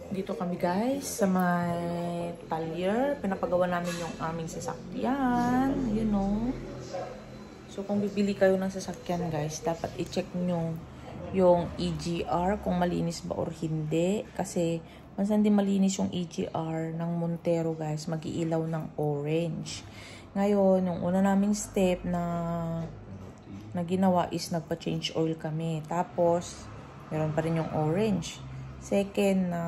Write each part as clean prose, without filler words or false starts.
Dito kami guys sa may Talyer. Pinapagawa namin yung aming sasakyan. You know. So kung bibili kayo ng sasakyan guys, dapat i-check nyo yung EGR kung malinis ba or hindi. Kasi once hindi malinis yung EGR ng Montero guys, mag-iilaw ng orange. Ngayon, yung una naming step na ginawa is nagpa-change oil kami. Tapos, meron pa rin yung orange. Second na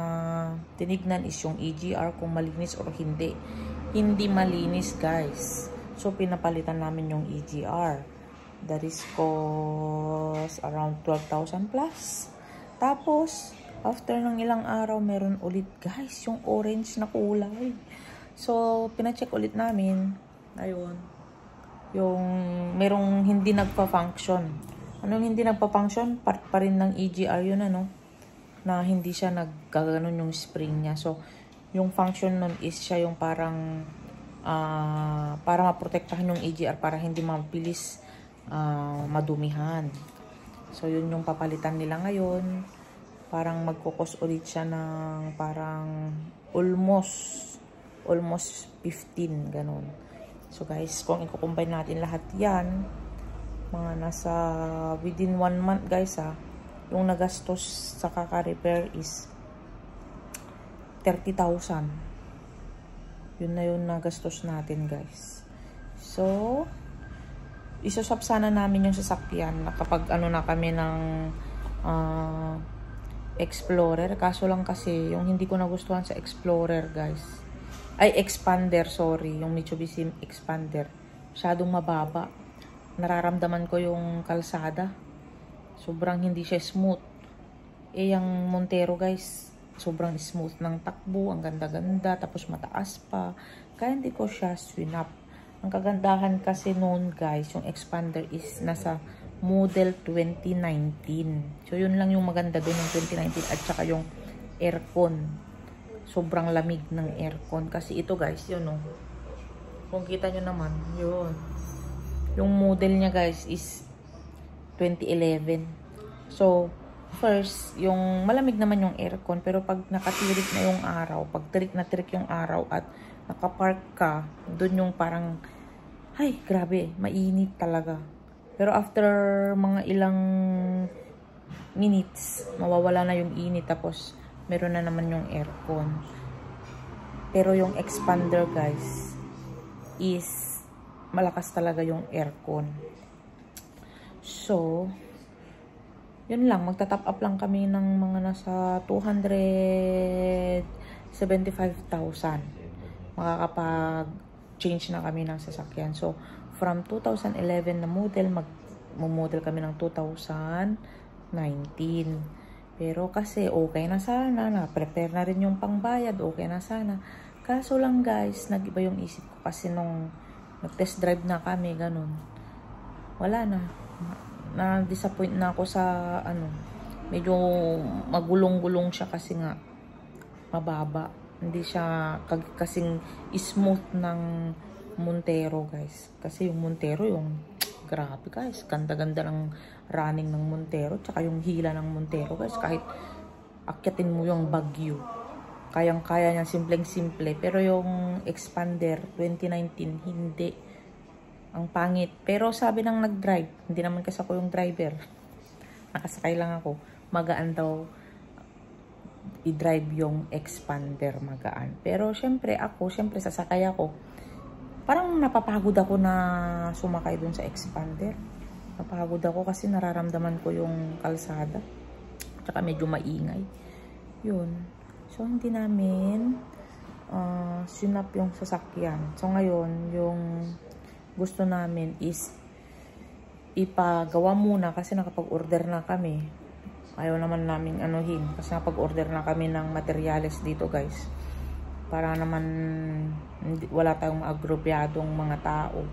tinignan is yung EGR kung malinis or hindi. Hindi malinis guys. So, pinapalitan namin yung EGR. That is cost around 12,000 plus. Tapos, after ng ilang araw, meron ulit guys yung orange na kulay. So, pina-check ulit namin. Ayun. Yung merong hindi nagpa-function. Anong hindi nagpa-function? Part pa rin ng EGR yun ano. Na hindi siya nagkaganon yung spring niya. So, yung function nun is siya yung parang para maprotektahan yung EGR para hindi mabilis madumihan. So, yun yung papalitan nila ngayon. Parang magkukos ulit siya ng parang almost 15, ganun. So, guys, kung i-combine natin lahat yan, mga nasa within 1 month, guys, yung nagastos sa kaka-repair is 30,000. Yun na yun nagastos natin, guys. So, isusap sana namin yung sasakyan na kapag ano na kami ng Explorer. Kaso lang kasi, yung hindi ko nagustuhan sa Explorer, guys. Ay, Expander, sorry. Yung Mitsubishi Expander. Masyadong mababa. Nararamdaman ko yung kalsada. Sobrang hindi siya smooth. Eh, yung Montero, guys, sobrang smooth ng takbo. Ang ganda-ganda. Tapos mataas pa. Kaya hindi ko siya swinap. Ang kagandahan kasi noon, guys, yung Expander is nasa model 2019. So, yun lang yung maganda doon ng 2019. At saka yung aircon. Sobrang lamig ng aircon. Kasi ito, guys, yun, oh. Kung kita nyo naman, yun. Yung model niya, guys, is 2011. So, first, yung malamig naman yung aircon. Pero pag nakatirik na yung araw, pag tirik na tirik yung araw at nakapark ka, dun yung parang, ay, grabe, mainit talaga. Pero after mga ilang minutes, mawawala na yung init. Tapos, meron na naman yung aircon. Pero yung Expander, guys, is malakas talaga yung aircon. So, yun lang. Magta-top up lang kami ng mga nasa 275,000. Makakapag-change na kami ng sasakyan. So, from 2011 na model, mag-model kami ng 2019. Pero kasi okay na sana, na-prepare na rin yung pangbayad, okay na sana. Kaso lang guys, nag-iba yung isip ko kasi nung nag-test drive na kami, ganun. Wala na. Na-disappoint na ako sa, medyo magulong-gulong siya kasi nga mababa. Hindi siya kasing smooth ng Montero, guys. Kasi yung Montero, yung grabe guys, ganda-ganda ng running ng Montero, tsaka yung hila ng Montero guys, kahit akyatin mo yung Baguio, kayang-kaya niya, simpleng-simple. Pero yung Expander 2019, hindi. Ang pangit. Pero sabi ng nag-drive, hindi naman kasi ako yung driver, nakasakay lang ako, magaan daw i-drive yung Expander, magaan. Pero syempre sasakay ako. Parang napapagod ako na sumakay dun sa Expander. Napagod ako kasi nararamdaman ko yung kalsada. Tsaka medyo maingay. Yun. So, hindi namin sinap yung sasakyan. So, ngayon, yung gusto namin is ipagawa muna kasi nakapag-order na kami. Ayaw naman namin anuhin kasi nakapag-order na kami ng materyales dito, guys. Para naman wala tayong maagrobyadong mga tao.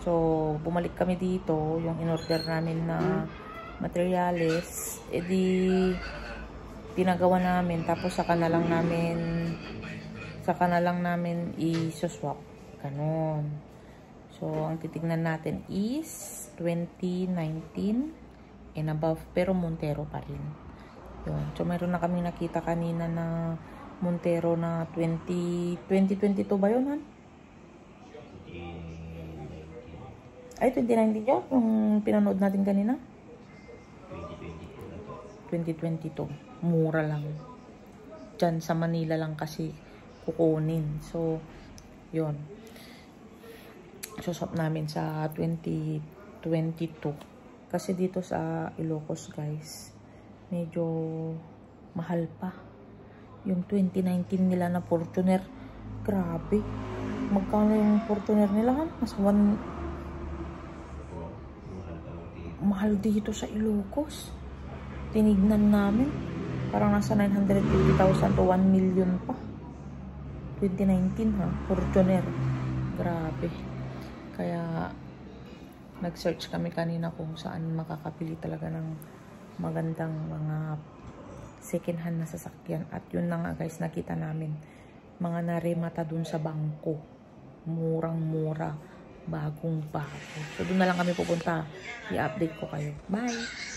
So, bumalik kami dito, yung in-order namin na materyales, edi pinagawa namin, tapos saka na lang namin i-swap. Ganon. So, ang titignan natin is 2019 and above, pero Montero pa rin. Yun. So, mayroon na kami nakita kanina na Montero na 2022 ba yun, Han? Ay, 2019 yun? Yung pinanood natin kanina? 2022. Mura lang. Diyan sa Manila lang kasi kukunin. So, yun. Susop namin sa 2022. Kasi dito sa Ilocos, guys, medyo mahal pa. Yung 2019 nila na Fortuner, grabe. Magkano yung Fortuner nila, ha? Mas mahal dito sa Ilocos. Tinignan namin. Parang nasa 950,000 to 1 million pa. 2019, ha? Fortuner. Grabe. Kaya, nag-search kami kanina kung saan makakapili talaga ng magandang mga second hand na sasakyan. At yun na nga guys, nakita namin. Mga narimata dun sa bangko. Murang-mura. Bagong-bago. So, dun na lang kami pupunta. I-update ko kayo. Bye!